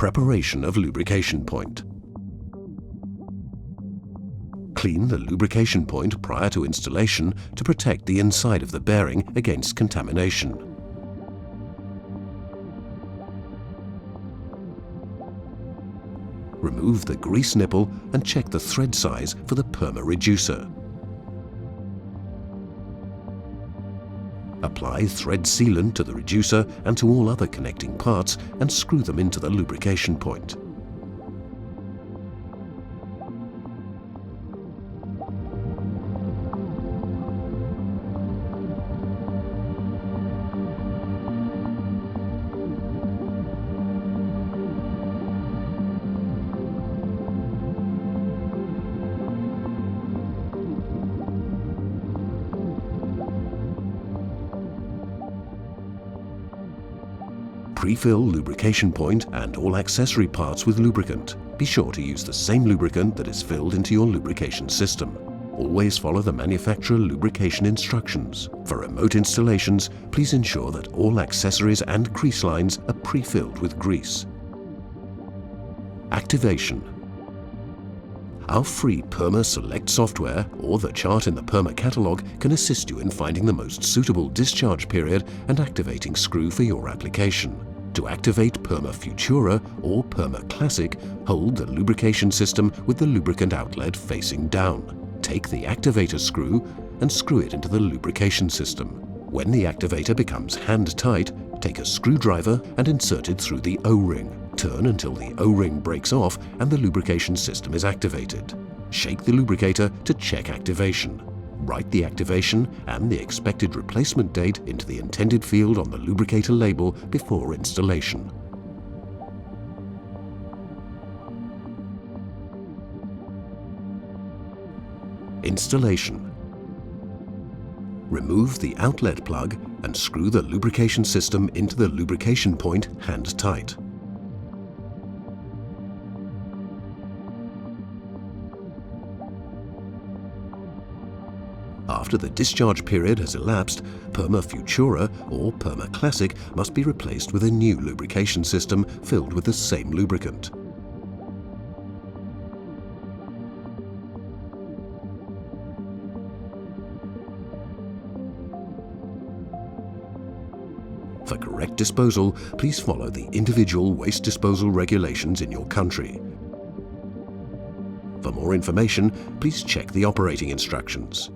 Preparation of lubrication point. Clean the lubrication point prior to installation to protect the inside of the bearing against contamination. Remove the grease nipple and check the thread size for the Perma reducer. Apply thread sealant to the reducer and to all other connecting parts and screw them into the lubrication point. Pre-fill lubrication point and all accessory parts with lubricant. Be sure to use the same lubricant that is filled into your lubrication system. Always follow the manufacturer lubrication instructions. For remote installations, please ensure that all accessories and crease lines are pre-filled with grease. Activation. Our free Perma Select software or the chart in the Perma catalog can assist you in finding the most suitable discharge period and activating screw for your application. To activate Perma Futura or Perma Classic, hold the lubrication system with the lubricant outlet facing down. Take the activator screw and screw it into the lubrication system. When the activator becomes hand tight, take a screwdriver and insert it through the O-ring. Turn until the O-ring breaks off and the lubrication system is activated. Shake the lubricator to check activation. Write the activation and the expected replacement date into the intended field on the lubricator label before installation. Installation. Remove the outlet plug and screw the lubrication system into the lubrication point hand tight. After the discharge period has elapsed, Perma Futura or Perma Classic must be replaced with a new lubrication system filled with the same lubricant. For correct disposal, please follow the individual waste disposal regulations in your country. For more information, please check the operating instructions.